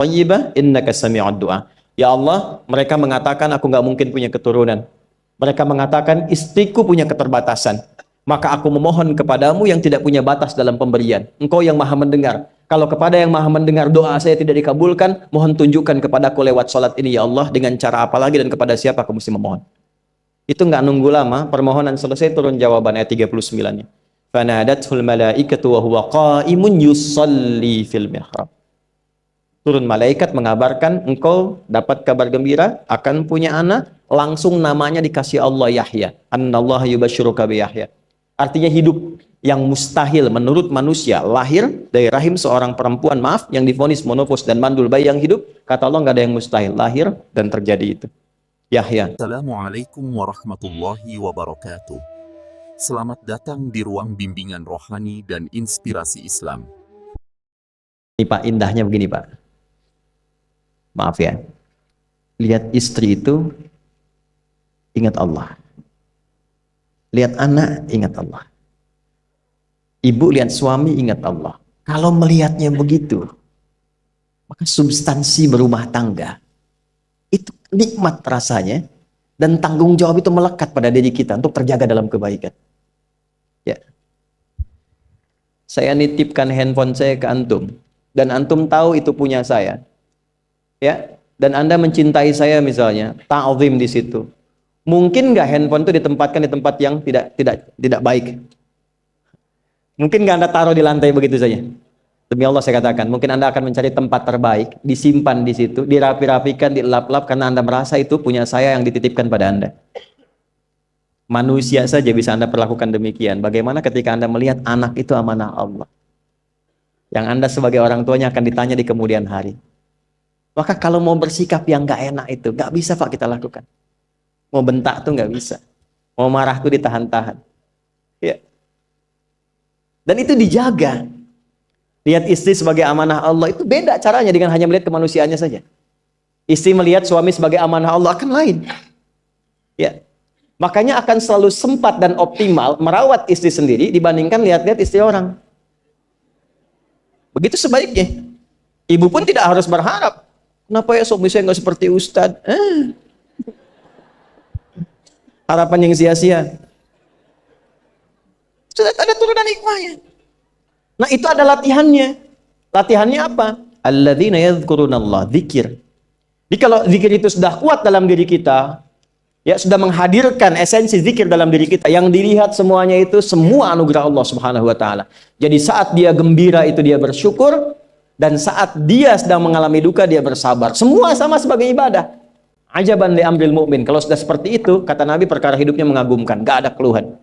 thayyibah innaka sami'ud du'a. Ya Allah, mereka mengatakan aku nggak mungkin punya keturunan. Mereka mengatakan istriku punya keterbatasan. Maka aku memohon kepadamu yang tidak punya batas dalam pemberian. Engkau yang maha mendengar. Kalau kepada yang maha mendengar doa saya tidak dikabulkan, mohon tunjukkan kepadaku lewat salat ini ya Allah, dengan cara apa lagi dan kepada siapa aku mesti memohon. Itu nggak nunggu lama, permohonan selesai, turun jawaban ayat 39-nya. Fanadathul malaikatu wa huwa qa'imun yusalli fil mihrab. Turun malaikat mengabarkan engkau dapat kabar gembira akan punya anak, langsung namanya dikasih Allah Yahya. Annallaha yubasyiruka bi Yahya. Artinya hidup yang mustahil menurut manusia, lahir dari rahim seorang perempuan, maaf, yang divonis monofos dan mandul, bayi yang hidup, kata Allah nggak ada yang mustahil, lahir dan terjadi itu. Yahya. Assalamualaikum warahmatullahi wabarakatuh. Selamat datang di ruang bimbingan rohani dan inspirasi Islam. Ini Pak, indahnya begini Pak. Maaf ya. Lihat istri itu ingat Allah. Lihat anak ingat Allah. Ibu lihat suami ingat Allah. Kalau melihatnya begitu, maka substansi berumah tangga itu nikmat rasanya, dan tanggung jawab itu melekat pada diri kita untuk terjaga dalam kebaikan. Ya. Saya nitipkan handphone saya ke antum, dan antum tahu itu punya saya. Ya, dan Anda mencintai saya misalnya, ta'zim di situ. Mungkin nggak handphone itu ditempatkan di tempat yang tidak baik? Mungkin nggak Anda taruh di lantai begitu saja? Demi Allah saya katakan, mungkin Anda akan mencari tempat terbaik, disimpan di situ, dirapi-rapikan, dilap-lap, karena Anda merasa itu punya saya yang dititipkan pada Anda. Manusia saja bisa Anda perlakukan demikian. Bagaimana ketika Anda melihat anak itu amanah Allah, yang Anda sebagai orang tuanya akan ditanya di kemudian hari. Maka kalau mau bersikap yang nggak enak itu, nggak bisa Pak kita lakukan. Mau bentak tuh nggak bisa. Mau marah tuh ditahan-tahan. Ya. Dan itu dijaga. Lihat istri sebagai amanah Allah itu beda caranya dengan hanya melihat kemanusiaannya saja. Istri melihat suami sebagai amanah Allah akan lain. Ya. Makanya akan selalu sempat dan optimal merawat istri sendiri dibandingkan lihat-lihat istri orang. Begitu sebaiknya. Ibu pun tidak harus berharap, kenapa ya suami saya nggak seperti Ustadz? Harapan yang sia-sia. Sudah ada turunan hikmahnya. Nah itu ada latihannya. Latihannya apa? Alladzina yadhkurunallah, zikir. Jadi kalau zikir itu sudah kuat dalam diri kita, ya sudah menghadirkan esensi zikir dalam diri kita, yang dilihat semuanya itu semua anugerah Allah Subhanahu wa taala. Jadi saat dia gembira itu dia bersyukur, dan saat dia sedang mengalami duka dia bersabar. Semua sama sebagai ibadah. Ajaban li amril mu'min. Kalau sudah seperti itu, kata Nabi, perkara hidupnya mengagumkan, gak ada keluhan.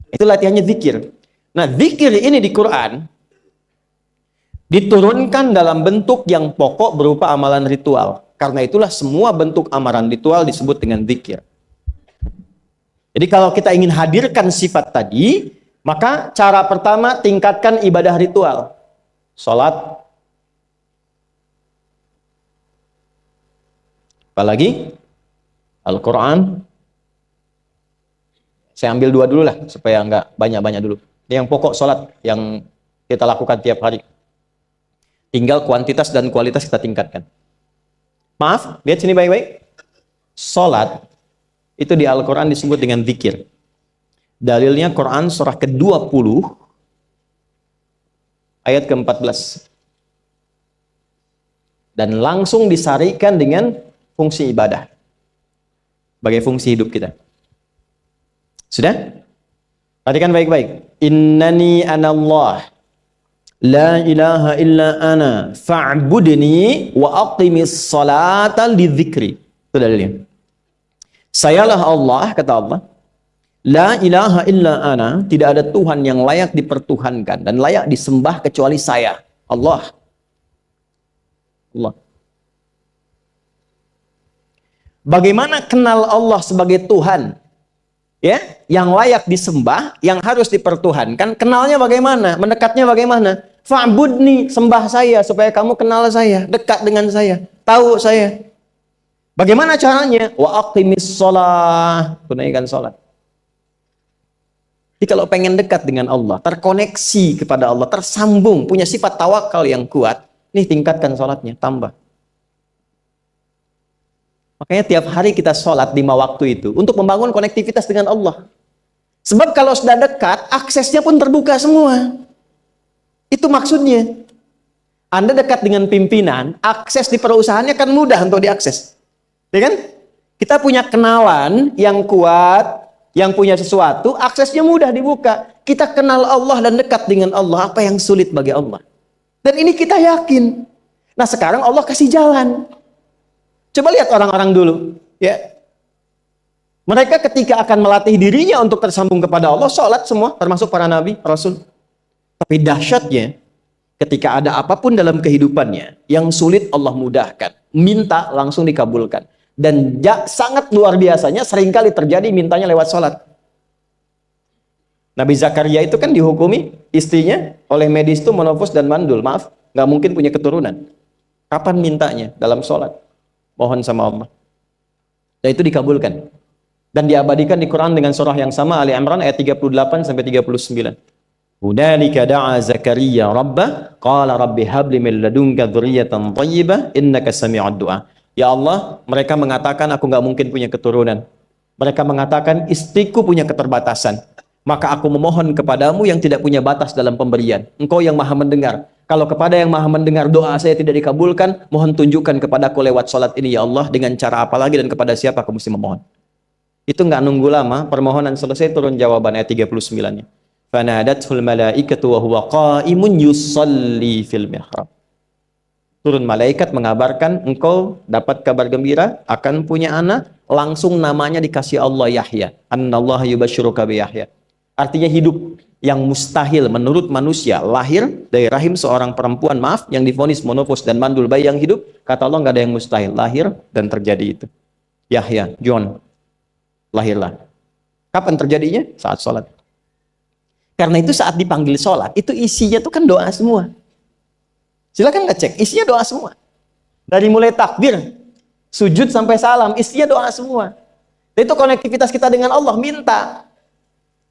Itu latihannya zikir. Nah, zikir ini di Quran diturunkan dalam bentuk yang pokok berupa amalan ritual. Karena itulah semua bentuk amalan ritual disebut dengan zikir. Jadi kalau kita ingin hadirkan sifat tadi, maka cara pertama tingkatkan ibadah ritual. Salat. Apalagi? Al-Quran. Saya ambil dua dulu lah, supaya nggak banyak-banyak dulu. Yang pokok salat yang kita lakukan tiap hari. Tinggal kuantitas dan kualitas kita tingkatkan. Maaf, lihat sini baik-baik. Salat itu di Al-Quran disebut dengan zikir. Dalilnya Quran surah ke-20 ayat ke-14. Dan langsung disarikan dengan fungsi ibadah sebagai fungsi hidup kita. Sudah? Perhatikan baik-baik. Innani anallah la ilaha illa ana fa'budni wa aqimis salata lidzikri. Itu dalilnya. Sayalah Allah, kata Allah. La ilaha illa ana, tidak ada Tuhan yang layak dipertuhankan dan layak disembah kecuali saya, Allah. Allah. Bagaimana kenal Allah sebagai Tuhan? Ya, yang layak disembah, yang harus dipertuhankan, kenalnya bagaimana? Mendekatnya bagaimana? Fa'budni, sembah saya supaya kamu kenal saya, dekat dengan saya, tahu saya. Bagaimana caranya? Wa aqimis shalah, tunaikan salat. Jadi kalau pengen dekat dengan Allah, terkoneksi kepada Allah, tersambung, punya sifat tawakal yang kuat, Nih tingkatkan sholatnya, tambah. Makanya tiap hari kita sholat 5 waktu itu untuk membangun konektivitas dengan Allah. Sebab kalau sudah dekat, aksesnya pun terbuka semua. Itu maksudnya. Anda dekat dengan pimpinan, akses di perusahaannya kan mudah untuk diakses. Ya kan? Kita punya kenalan yang kuat, yang punya sesuatu, aksesnya mudah dibuka. Kita kenal Allah dan dekat dengan Allah, apa yang sulit bagi Allah? Dan ini kita yakin. Nah sekarang Allah kasih jalan. Coba lihat orang-orang dulu. Ya. Mereka ketika akan melatih dirinya untuk tersambung kepada Allah, sholat semua, termasuk para nabi, rasul. Tapi dahsyatnya, ketika ada apapun dalam kehidupannya, yang sulit Allah mudahkan. Minta langsung dikabulkan. Dan sangat luar biasanya seringkali terjadi mintanya lewat sholat. Nabi Zakaria itu kan dihukumi istrinya oleh medis itu menopause dan mandul. Maaf, nggak mungkin punya keturunan. Kapan mintanya? Dalam sholat. Mohon sama Allah. Dan itu dikabulkan. Dan diabadikan di Quran dengan surah yang sama, Ali Imran ayat 38 sampai 39. Hunalika da'a Zakaria rabbah qala rabbi habli min ladunka dzurriyyatan thayyibah innaka sami'ud du'a. Ya Allah, mereka mengatakan aku nggak mungkin punya keturunan. Mereka mengatakan istriku punya keterbatasan. Maka aku memohon kepadamu yang tidak punya batas dalam pemberian. Engkau yang maha mendengar. Kalau kepada yang maha mendengar doa saya tidak dikabulkan, mohon tunjukkan kepadaku lewat sholat ini ya Allah, dengan cara apa lagi dan kepada siapa aku mesti memohon. Itu nggak nunggu lama, permohonan selesai turun jawaban ayat 39-nya. Fanadathul malaikatu wa huwa qa'imun yusalli fil mihrab. Turun malaikat mengabarkan engkau dapat kabar gembira akan punya anak, langsung namanya dikasih Allah Yahya. Annallaha yubasyiruka bi Yahya. Artinya hidup yang mustahil menurut manusia, lahir dari rahim seorang perempuan, maaf, yang divonis monopause dan mandul, bayi yang hidup, kata Allah nggak ada yang mustahil, lahir dan terjadi itu. Yahya, John, lahirlah. Kapan terjadinya? Saat sholat. Karena itu saat dipanggil sholat, itu isinya tuh kan doa semua. Silakan ngecek, isinya doa semua. Dari mulai takbir, sujud sampai salam, isinya doa semua. Dan itu konektivitas kita dengan Allah, minta.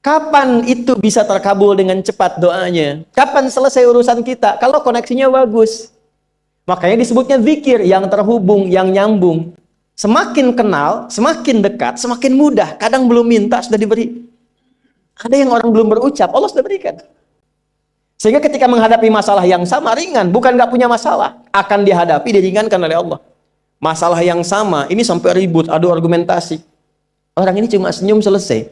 Kapan itu bisa terkabul dengan cepat doanya? Kapan selesai urusan kita? Kalau koneksinya bagus. Makanya disebutnya zikir, yang terhubung, yang nyambung. Semakin kenal, semakin dekat, semakin mudah. Kadang belum minta, sudah diberi. Ada yang orang belum berucap, Allah sudah berikan. Sehingga ketika menghadapi masalah yang sama, ringan. Bukan nggak punya masalah. Akan dihadapi, diringankan oleh Allah. Masalah yang sama, ini sampai ribut, adu argumentasi. Orang ini cuma senyum, selesai.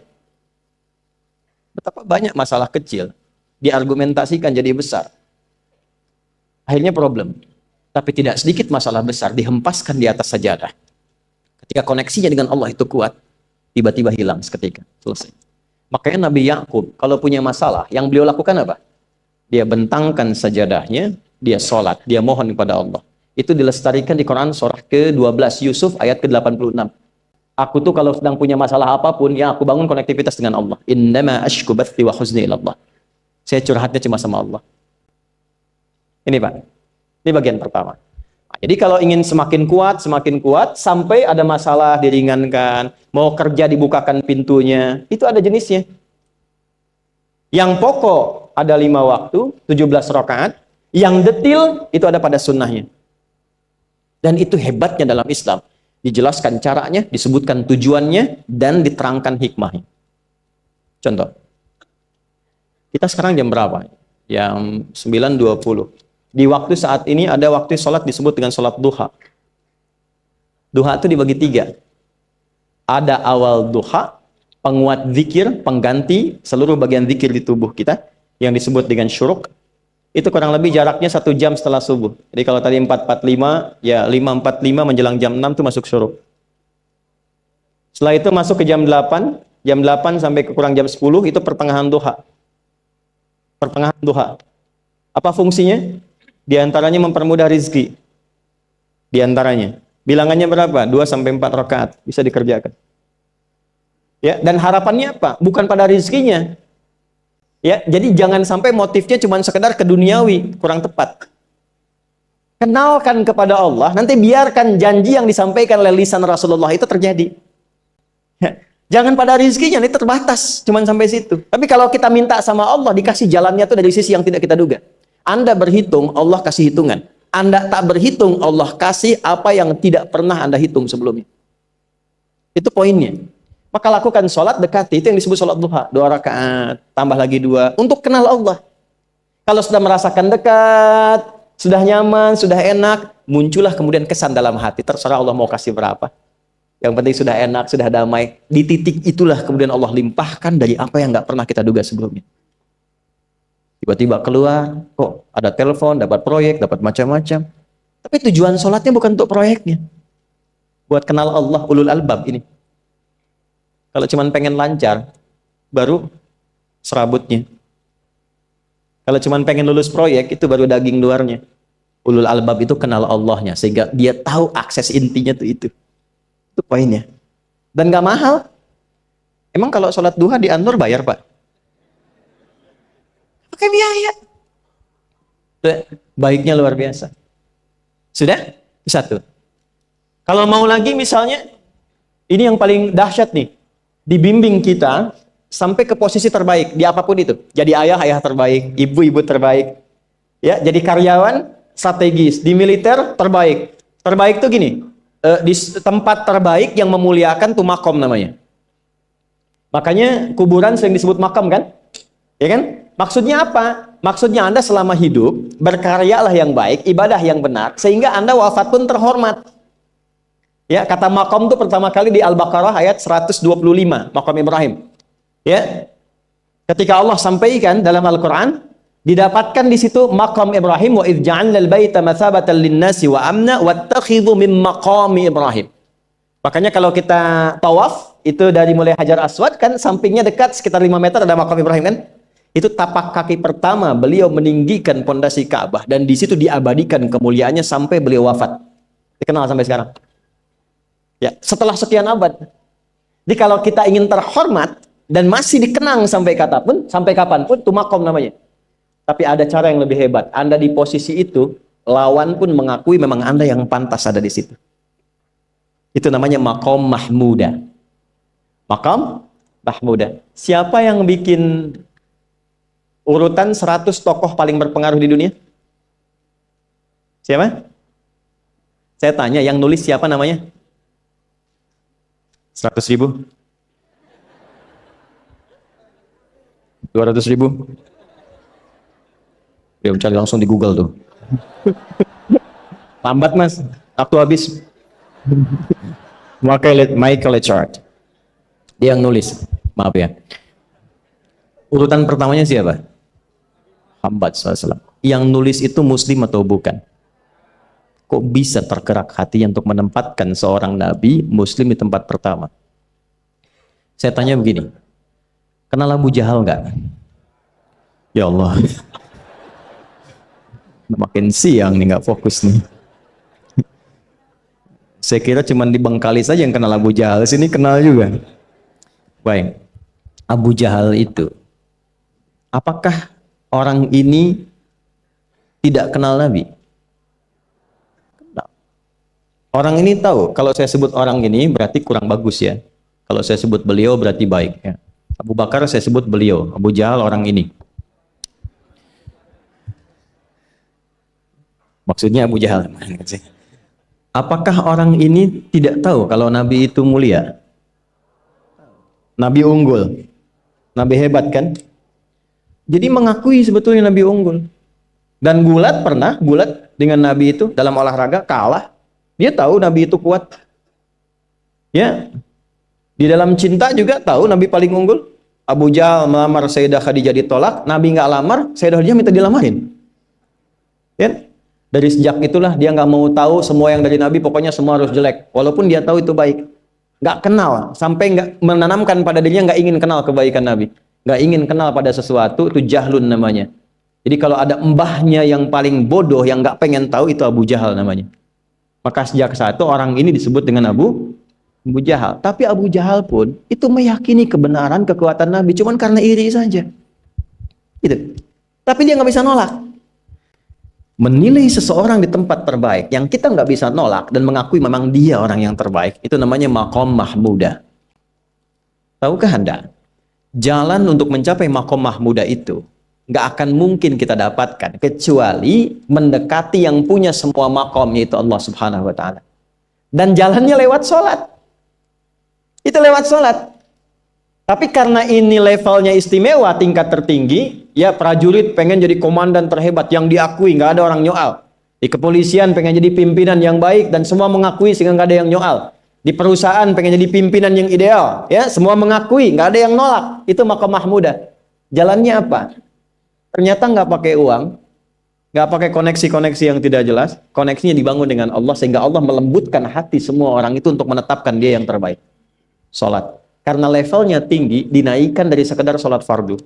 Betapa banyak masalah kecil diargumentasikan jadi besar. Akhirnya problem. Tapi tidak sedikit masalah besar dihempaskan di atas sajadah. Ketika koneksinya dengan Allah itu kuat, tiba-tiba hilang seketika. Selesai. Makanya Nabi Yakub kalau punya masalah, yang beliau lakukan apa? Dia bentangkan sajadahnya, dia sholat, dia mohon kepada Allah. Itu dilestarikan di Quran surah ke-12 Yusuf ayat ke-86. Aku tuh kalau sedang punya masalah apapun, ya aku bangun konektivitas dengan Allah. Innama ashku bathi wa huzni ilallah. Saya curhatnya cuma sama Allah. Ini Pak, ini bagian pertama. Nah, jadi kalau ingin semakin kuat, sampai ada masalah diringankan, mau kerja dibukakan pintunya, itu ada jenisnya. Yang pokok ada 5 waktu, 17 rakaat. Yang detil itu ada pada sunnahnya. Dan itu hebatnya dalam Islam. Dijelaskan caranya, disebutkan tujuannya, dan diterangkan hikmahnya. Contoh. Kita sekarang jam berapa? Jam 9.20. Di waktu saat ini ada waktu sholat disebut dengan sholat duha. Duha itu dibagi 3. Ada awal duha, penguat zikir, pengganti seluruh bagian zikir di tubuh kita, yang disebut dengan syuruk. Itu kurang lebih jaraknya 1 jam setelah subuh. Jadi kalau tadi 4.45, ya 5.45 menjelang jam 6 itu masuk syuruk. Setelah itu masuk ke jam 8 sampai ke kurang jam 10 itu pertengahan duha. Pertengahan duha. Apa fungsinya? Di antaranya mempermudah rizki. Di antaranya. Bilangannya berapa? 2 sampai 4 rakaat bisa dikerjakan. Ya, dan harapannya apa? Bukan pada rizkinya. Ya, jadi jangan sampai motifnya cuma sekedar keduniawi, kurang tepat. Kenalkan kepada Allah, nanti biarkan janji yang disampaikan oleh lisan Rasulullah itu terjadi. Ya, jangan pada rizkinya, ini terbatas, cuma sampai situ. Tapi kalau kita minta sama Allah, dikasih jalannya itu dari sisi yang tidak kita duga. Anda berhitung, Allah kasih hitungan. Anda tak berhitung, Allah kasih apa yang tidak pernah Anda hitung sebelumnya. Itu poinnya. Maka lakukan sholat dekati, itu yang disebut sholat duha. 2 rakaat, tambah lagi 2, untuk kenal Allah. Kalau sudah merasakan dekat, sudah nyaman, sudah enak, muncullah kemudian kesan dalam hati. Terserah Allah mau kasih berapa. Yang penting sudah enak, sudah damai. Di titik itulah kemudian Allah limpahkan dari apa yang nggak pernah kita duga sebelumnya. Tiba-tiba keluar, kok ada telepon, dapat proyek, dapat macam-macam. Tapi tujuan sholatnya bukan untuk proyeknya. Buat kenal Allah, ulul albab ini. Kalau cuma pengen lancar, baru serabutnya. Kalau cuma pengen lulus proyek, itu baru daging luarnya. Ulul albab itu kenal Allahnya, sehingga dia tahu akses intinya tuh itu. Itu poinnya. Dan gak mahal. Emang kalau sholat duha di Anur bayar, Pak? Pakai biaya. Baiknya luar biasa. Sudah? Satu. Kalau mau lagi misalnya, ini yang paling dahsyat nih. Dibimbing kita sampai ke posisi terbaik di apapun itu. Jadi ayah terbaik, ibu terbaik. Ya, jadi karyawan strategis, di militer terbaik. Terbaik tuh gini, di tempat terbaik yang memuliakan tuh makom namanya. Makanya kuburan sering disebut makam kan? Ya kan? Maksudnya apa? Maksudnya Anda selama hidup berkaryalah yang baik, ibadah yang benar, sehingga Anda wafat pun terhormat. Ya, kata makom itu pertama kali di Al-Baqarah ayat 125, makom Ibrahim. Ya. Ketika Allah sampaikan dalam Al-Qur'an, didapatkan di situ makom Ibrahim, wa idz ja'alna al-baita mathabatan lin-nasi wa amna wattakhidhu min maqami Ibrahim. Makanya kalau kita tawaf, itu dari mulai Hajar Aswad kan sampingnya dekat sekitar 5 meter ada makom Ibrahim kan? Itu tapak kaki pertama beliau meninggikan pondasi Ka'bah, dan di situ diabadikan kemuliaannya sampai beliau wafat. Dikenal sampai sekarang. Ya, setelah sekian abad. Jadi kalau kita ingin terhormat dan masih dikenang sampai kapanpun, itu makom namanya. Tapi ada cara yang lebih hebat. Anda di posisi itu, lawan pun mengakui memang Anda yang pantas ada di situ. Itu namanya makom mahmuda. Makom mahmuda. Siapa yang bikin urutan 100 tokoh paling berpengaruh di dunia? Siapa? Saya tanya, yang nulis siapa namanya? 100.000? 200.000? Dia mencari langsung di Google tuh. Lambat mas, waktu habis. Michael Chart. Dia yang nulis, maaf ya. Urutan pertamanya siapa? Muhammad SAW. Yang nulis itu muslim atau bukan? Kok bisa tergerak hatinya untuk menempatkan seorang nabi muslim di tempat pertama? Saya tanya begini, kenal Abu Jahal nggak? Ya Allah, makin siang nih nggak fokus nih. Saya kira cuma di Bengkalis saja yang kenal Abu Jahal, sini kenal juga. Baik, Abu Jahal itu, apakah orang ini tidak kenal Nabi? Orang ini tahu, kalau saya sebut orang ini berarti kurang bagus ya. Kalau saya sebut beliau berarti baik ya. Abu Bakar saya sebut beliau, Abu Jahal orang ini. Maksudnya Abu Jahal. Apakah orang ini tidak tahu kalau Nabi itu mulia? Nabi unggul. Nabi hebat kan? Jadi mengakui sebetulnya Nabi unggul. Dan gulat dengan Nabi itu dalam olahraga kalah. Dia tahu Nabi itu kuat. Ya. Di dalam cinta juga tahu Nabi paling unggul. Abu Jahal melamar Sayyidah Khadijah ditolak, Nabi nggak lamar, Sayyidah Khadijah minta dilamarin. Ya. Dari sejak itulah dia nggak mau tahu semua yang dari Nabi, pokoknya semua harus jelek. Walaupun dia tahu itu baik. Nggak kenal, sampai nggak menanamkan pada dirinya nggak ingin kenal kebaikan Nabi. Nggak ingin kenal pada sesuatu, itu jahlun namanya. Jadi kalau ada mbahnya yang paling bodoh, yang nggak pengen tahu, itu Abu Jahal namanya. Maka sejak saat itu orang ini disebut dengan Abu Jahal. Tapi Abu Jahal pun itu meyakini kebenaran, kekuatan Nabi, cuman karena iri saja. Gitu. Tapi dia nggak bisa nolak. Menilai seseorang di tempat terbaik yang kita nggak bisa nolak dan mengakui memang dia orang yang terbaik, itu namanya makom mahmuda. Tahukah Anda? Jalan untuk mencapai makom mahmuda itu nggak akan mungkin kita dapatkan kecuali mendekati yang punya semua makom, yaitu Allah Subhanahu wa taala. Dan jalannya lewat sholat. Itu lewat sholat. Tapi karena ini levelnya istimewa, tingkat tertinggi, ya prajurit pengen jadi komandan terhebat yang diakui, nggak ada orang nyoal. Di kepolisian pengen jadi pimpinan yang baik dan semua mengakui sehingga nggak ada yang nyoal. Di perusahaan pengen jadi pimpinan yang ideal, ya semua mengakui, nggak ada yang nolak. Itu maqam mahmudah. Jalannya apa? Ternyata nggak pakai uang, nggak pakai koneksi-koneksi yang tidak jelas. Koneksinya dibangun dengan Allah sehingga Allah melembutkan hati semua orang itu untuk menetapkan dia yang terbaik. Sholat. Karena levelnya tinggi, dinaikkan dari sekedar sholat fardu.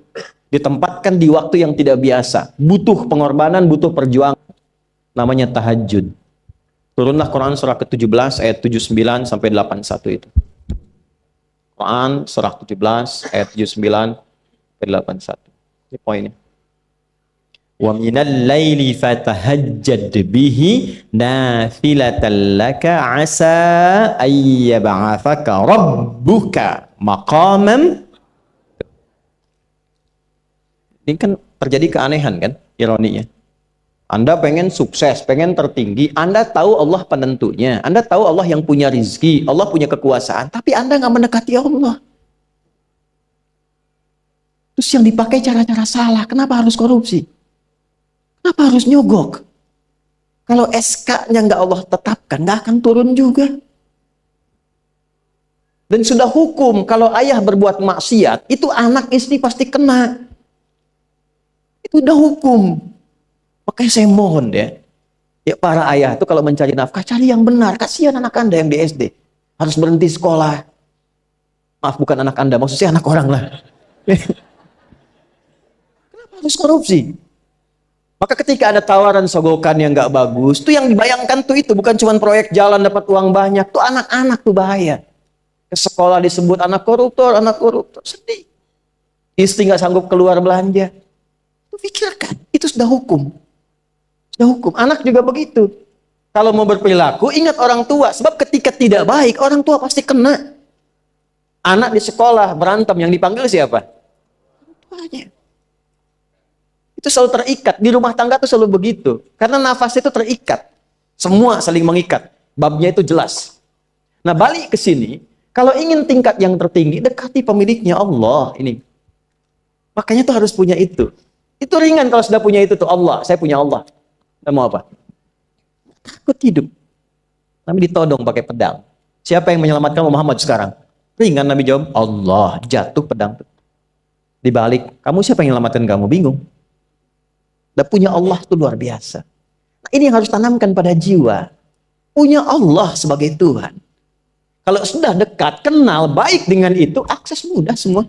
Ditempatkan di waktu yang tidak biasa. Butuh pengorbanan, butuh perjuangan. Namanya tahajud. Turunlah Quran surah ke-17 ayat 79 sampai 81 itu. Quran surah 17 ayat 79 sampai 81. Ini poinnya. Wa minal laili fatahajjad bihi nafilatan laka asa ayyab'athaka rabbuka maqaman. Ini kan terjadi keanehan kan, ironinya. Anda pengen sukses, pengen tertinggi, Anda tahu Allah penentunya, Anda tahu Allah yang punya rizki, Allah punya kekuasaan, tapi Anda nggak mendekati Allah. Terus yang dipakai cara-cara salah, kenapa harus korupsi? Kenapa harus nyogok? Kalau SK-nya nggak Allah tetapkan, nggak akan turun juga. Dan sudah hukum, kalau ayah berbuat maksiat, itu anak istri pasti kena. Itu udah hukum. Makanya saya mohon ya para ayah itu kalau mencari nafkah, cari yang benar. Kasihan anak Anda yang di SD. Harus berhenti sekolah. Maaf, bukan anak Anda, maksudnya anak orang lah. Kenapa harus korupsi? Maka ketika ada tawaran sogokan yang nggak bagus, tuh yang dibayangkan tuh itu bukan cuma proyek jalan dapat uang banyak, tuh anak-anak tuh bahaya. Ke sekolah disebut anak koruptor, sedih. Istri nggak sanggup keluar belanja. Tuh pikirkan, itu sudah hukum. Sudah hukum. Anak juga begitu. Kalau mau berperilaku, ingat orang tua. Sebab ketika tidak baik, orang tua pasti kena. Anak di sekolah berantem, yang dipanggil siapa? Tuanya. Itu selalu terikat. Di rumah tangga itu selalu begitu. Karena nafas itu terikat. Semua saling mengikat. Babnya itu jelas. Nah, balik ke sini. Kalau ingin tingkat yang tertinggi, dekati pemiliknya Allah. Ini. Makanya tuh harus punya itu. Itu ringan kalau sudah punya itu tuh Allah. Saya punya Allah. Kita mau apa? Takut hidup. Nabi ditodong pakai pedang. Siapa yang menyelamatkan Muhammad sekarang? Ringan Nabi jawab, Allah. Jatuh pedang. Dibalik, kamu siapa yang menyelamatkan kamu? Bingung. Dan punya Allah itu luar biasa. Nah, ini yang harus tanamkan pada jiwa. Punya Allah sebagai Tuhan. Kalau sudah dekat, kenal, baik dengan itu, akses mudah semua.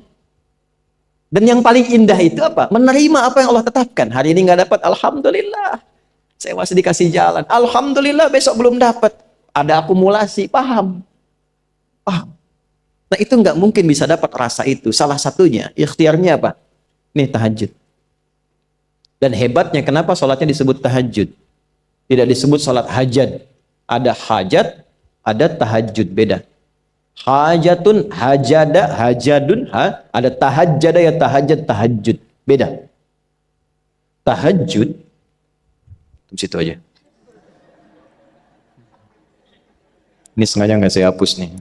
Dan yang paling indah itu apa? Menerima apa yang Allah tetapkan. Hari ini nggak dapat, alhamdulillah. Saya masih dikasih jalan. Alhamdulillah, besok belum dapat. Ada akumulasi, paham? Paham. Nah, itu nggak mungkin bisa dapat rasa itu. Salah satunya, ikhtiarnya apa? Nih, tahajud. Dan hebatnya, kenapa sholatnya disebut tahajud? Tidak disebut sholat hajat. Ada hajat, ada tahajud, beda. Hajatun, hajada, hajadun, ada tahajjada ya tahajjud, tahajud. Beda. Tahajud, di situ aja. Ini sengaja nggak saya hapus nih.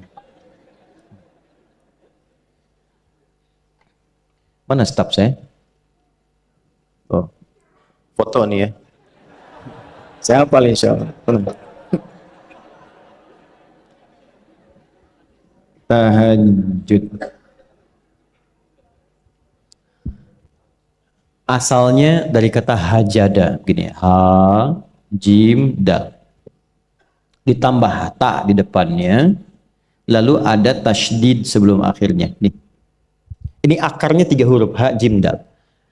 Mana staf saya? Oh, foto nih ya. Saya hafal insya Allah. Tahajud. Asalnya dari kata hajada, begini, ha, jim, dal. Ditambah ta di depannya, lalu ada tasydid sebelum akhirnya. Nih. Ini akarnya 3 huruf, ha, jim, dal.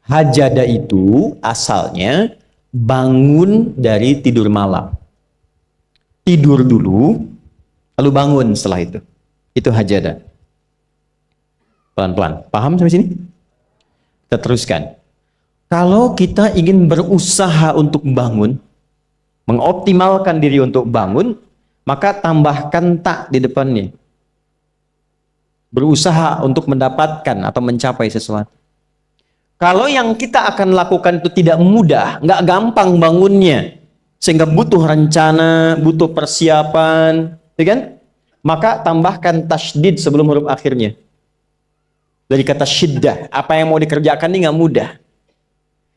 Hajada itu asalnya bangun dari tidur malam. Tidur dulu, lalu bangun setelah itu. Itu hajada. Pelan-pelan. Paham sampai sini? Kita teruskan. Kalau kita ingin berusaha untuk bangun, mengoptimalkan diri untuk bangun, maka tambahkan tak di depannya. Berusaha untuk mendapatkan atau mencapai sesuatu. Kalau yang kita akan lakukan itu tidak mudah, nggak gampang bangunnya, sehingga butuh rencana, butuh persiapan, ya kan? Maka tambahkan tasydid sebelum huruf akhirnya. Dari kata syiddah, apa yang mau dikerjakan ini nggak mudah.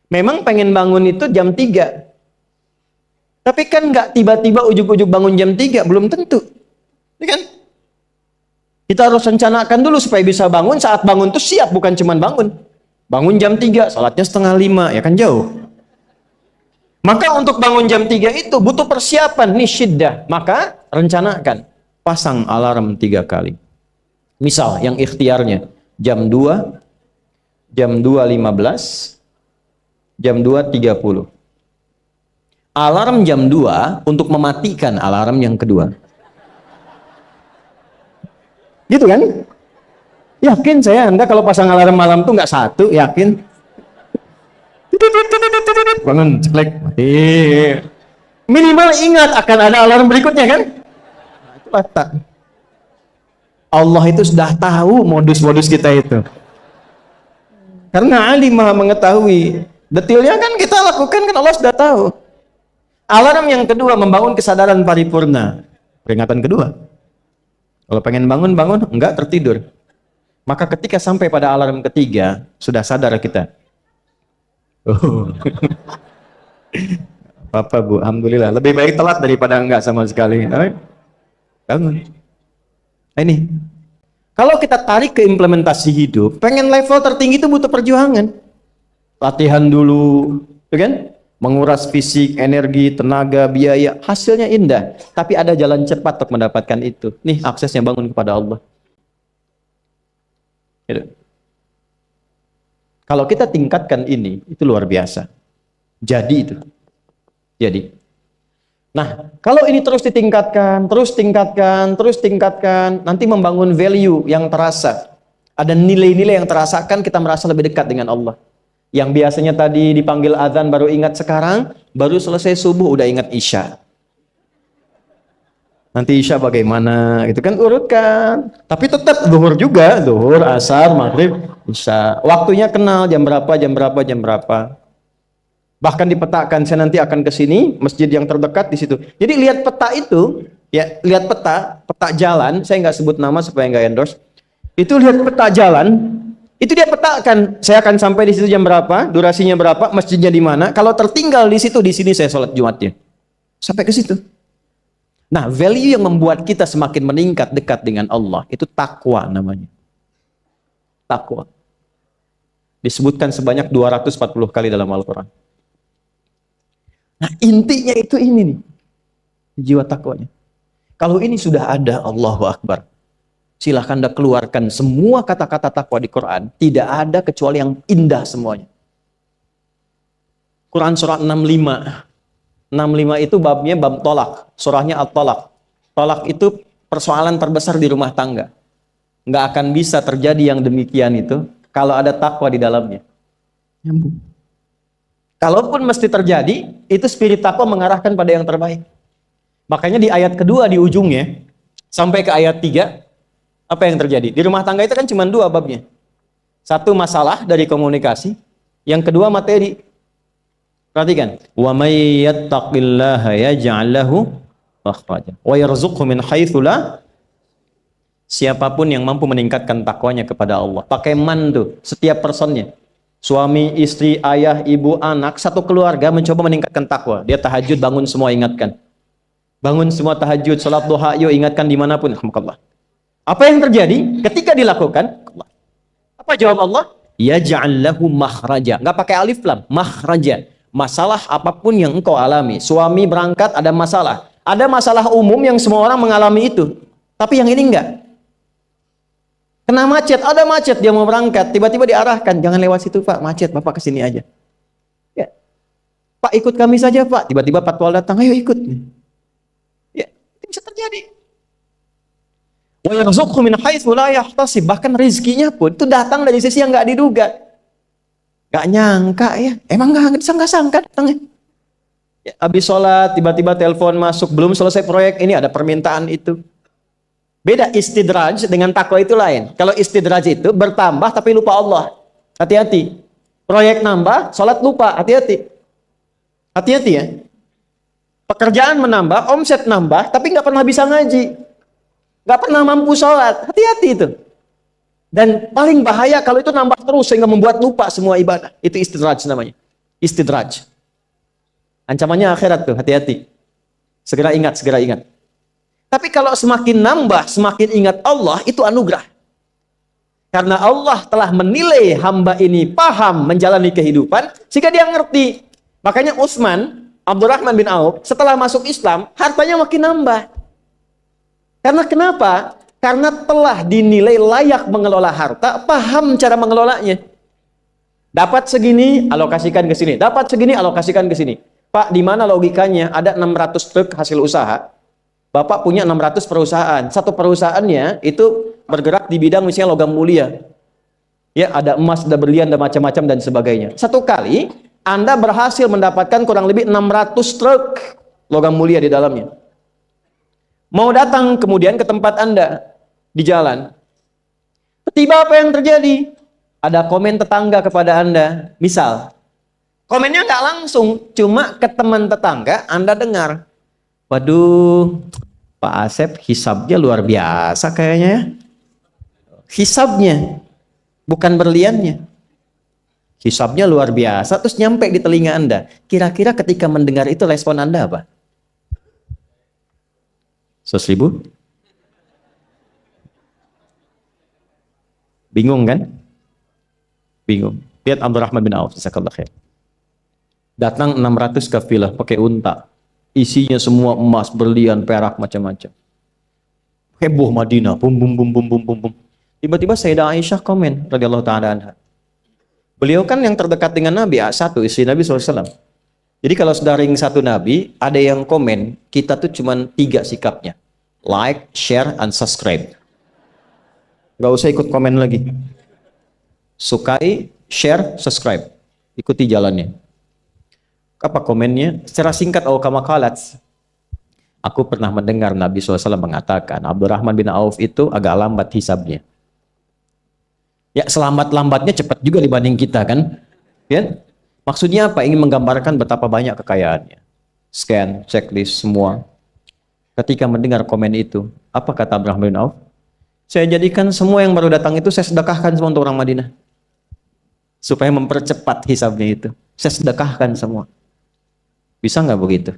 Memang pengen bangun itu jam 3. Tapi kan nggak tiba-tiba ujuk-ujuk bangun jam 3, belum tentu. Ya kan? Kita harus rencanakan dulu supaya bisa bangun, saat bangun itu siap, bukan cuma bangun. Bangun jam 3, salatnya 4:30, ya kan jauh. Maka untuk bangun jam 3 itu butuh persiapan, nih syiddah. Maka rencanakan, pasang alarm 3 kali. Misal yang ikhtiarnya jam 2, jam 2.15, jam 2.30. Alarm jam 2 untuk mematikan alarm yang kedua. Gitu kan? Yakin saya Anda kalau pasang alarm malam tuh nggak satu, yakin? Bangun, ceklek, mati. Minimal ingat akan ada alarm berikutnya kan? Nah, itu tak. Allah itu sudah tahu modus-modus kita itu. Karena alim maha mengetahui. Detailnya kan kita lakukan kan Allah sudah tahu. Alarm yang kedua membangun kesadaran paripurna. Peringatan kedua. Kalau pengen bangun, bangun. Enggak, tertidur. Maka ketika sampai pada alarm ketiga, sudah sadar kita. Oh. Apa Bu, alhamdulillah. Lebih baik telat daripada enggak sama sekali. Bangun. Ini. Kalau kita tarik ke implementasi hidup, pengen level tertinggi itu butuh perjuangan. Latihan dulu, kan? Menguras fisik, energi, tenaga, biaya, hasilnya indah. Tapi ada jalan cepat untuk mendapatkan itu. Nih aksesnya bangun kepada Allah. Gitu. Kalau kita tingkatkan ini, itu luar biasa. Jadi itu. Jadi. Nah, kalau ini terus ditingkatkan, terus tingkatkan, terus tingkatkan, nanti membangun value yang terasa. Ada nilai-nilai yang terasakan, kita merasa lebih dekat dengan Allah. Yang biasanya tadi dipanggil azan baru ingat sekarang, baru selesai subuh udah ingat isya. Nanti isya bagaimana? Itu kan urutkan. Tapi tetap zuhur juga, zuhur, asar, maghrib, isya. Waktunya kenal jam berapa, jam berapa, jam berapa. Bahkan dipetakan, saya nanti akan ke sini, masjid yang terdekat di situ. Jadi lihat peta itu, ya lihat peta jalan. Saya nggak sebut nama supaya nggak endorse. Itu lihat peta jalan. Itu dia petakan, saya akan sampai di situ jam berapa, durasinya berapa, masjidnya di mana. Kalau tertinggal di situ, di sini saya sholat Jumatnya. Sampai ke situ. Nah, value yang membuat kita semakin meningkat dekat dengan Allah, itu takwa namanya. Takwa. Disebutkan sebanyak 240 kali dalam Al-Quran. Nah, intinya itu ini nih. Jiwa takwanya. Kalau ini sudah ada, Allahu Akbar. Silahkan Anda keluarkan semua kata-kata takwa di Quran. Tidak ada kecuali yang indah semuanya. Quran surah 65. 65 itu babnya bab tolak. Surahnya At-Tolak. Tolak itu persoalan terbesar di rumah tangga. Nggak akan bisa terjadi yang demikian itu kalau ada takwa di dalamnya. Nyambung. Kalaupun mesti terjadi, itu spirit takwa mengarahkan pada yang terbaik. Makanya di ayat kedua di ujungnya, sampai ke ayat 3, apa yang terjadi? Di rumah tangga itu kan cuma 2 babnya. Satu masalah dari komunikasi, yang kedua materi. Perhatikan, wa may yattaqillaha yaj'al lahu makhraja wa yarzuqhu min haitsu la. Siapapun yang mampu meningkatkan takwanya kepada Allah, pakai man tuh, setiap personnya. Suami, istri, ayah, ibu, anak, satu keluarga mencoba meningkatkan takwa. Dia tahajud, bangun semua ingatkan. Bangun semua tahajud, salat duha, yuk ingatkan dimanapun. Alhamdulillah. Apa yang terjadi ketika dilakukan? Apa jawab Allah? Yaj'al lahu makhraja. Enggak pakai alif lam, makhraja. Masalah apapun yang engkau alami. Suami berangkat ada masalah. Ada masalah umum yang semua orang mengalami itu. Tapi yang ini enggak. Kena macet, ada macet dia mau berangkat, tiba-tiba diarahkan, jangan lewat situ Pak, macet, Bapak ke sini aja. Ya. Pak ikut kami saja Pak, tiba-tiba patwal datang, ayo ikut. Ya, itu bisa terjadi. Wa yarzuqhu min haitsu la yahtasib, bahkan rezekinya pun itu datang dari sisi yang enggak diduga. Enggak nyangka ya, emang enggak disangka-sangka datangnya. Ya, habis sholat, tiba-tiba telepon masuk, belum selesai proyek, ini ada permintaan itu. Beda istidraj dengan takwa itu lain. Kalau istidraj itu bertambah tapi lupa Allah. Hati-hati. Proyek nambah, sholat lupa. Hati-hati. Hati-hati ya. Pekerjaan menambah, omset nambah, tapi nggak pernah bisa ngaji. Nggak pernah mampu sholat. Hati-hati itu. Dan paling bahaya kalau itu nambah terus sehingga membuat lupa semua ibadah. Itu istidraj namanya. Istidraj. Ancamannya akhirat tuh, hati-hati. Segera ingat, segera ingat. Tapi kalau semakin nambah, semakin ingat Allah, itu anugerah. Karena Allah telah menilai hamba ini paham menjalani kehidupan, sehingga dia ngerti. Makanya Utsman, Abdurrahman bin Auf, setelah masuk Islam, hartanya makin nambah. Karena kenapa? Karena telah dinilai layak mengelola harta, paham cara mengelolanya. Dapat segini, alokasikan ke sini. Dapat segini, alokasikan ke sini. Pak, di mana logikanya? Ada 600 truk hasil usaha. Bapak punya 600 perusahaan. Satu perusahaannya itu bergerak di bidang misalnya logam mulia. Ya, ada emas, ada berlian, ada macam-macam dan sebagainya. Satu kali Anda berhasil mendapatkan kurang lebih 600 truk logam mulia di dalamnya. Mau datang kemudian ke tempat Anda di jalan. Tiba apa yang terjadi? Ada komen tetangga kepada Anda. Misal, komennya nggak langsung, cuma ke teman tetangga Anda dengar. Waduh, Pak Asep hisabnya luar biasa kayaknya ya. Hisabnya, bukan berliannya. Hisabnya luar biasa, terus nyampe di telinga Anda. Kira-kira ketika mendengar itu respon Anda apa? 100.000? Bingung kan? Bingung. Lihat Abdurrahman bin Auf, jazakallahu khair. Datang 600 kafilah pakai unta. Isinya semua emas, berlian, perak, macam-macam. Heboh Madinah, bum bum bum bum bum bum bum. Tiba-tiba Sayyidah Aisyah komen radhiyallahu taala anha. Beliau kan yang terdekat dengan Nabi, satu istri Nabi SAW. Jadi kalau sudah ring satu Nabi, ada yang komen, kita tuh cuma 3 sikapnya. Like, share, and subscribe. Gak usah ikut komen lagi. Sukai, share, subscribe. Ikuti jalannya. Apa komennya? Secara singkat, kama qalat. Aku pernah mendengar Nabi SAW mengatakan, Abdurrahman bin Auf itu agak lambat hisabnya. Ya, selambat-lambatnya cepat juga dibanding kita kan? Ya? Maksudnya apa? Ingin menggambarkan betapa banyak kekayaannya. Scan, checklist, semua. Ketika mendengar komen itu, apa kata Abdurrahman bin Auf? Saya jadikan semua yang baru datang itu saya sedekahkan semua untuk orang Madinah. Supaya mempercepat hisabnya itu. Saya sedekahkan semua. Bisa nggak begitu?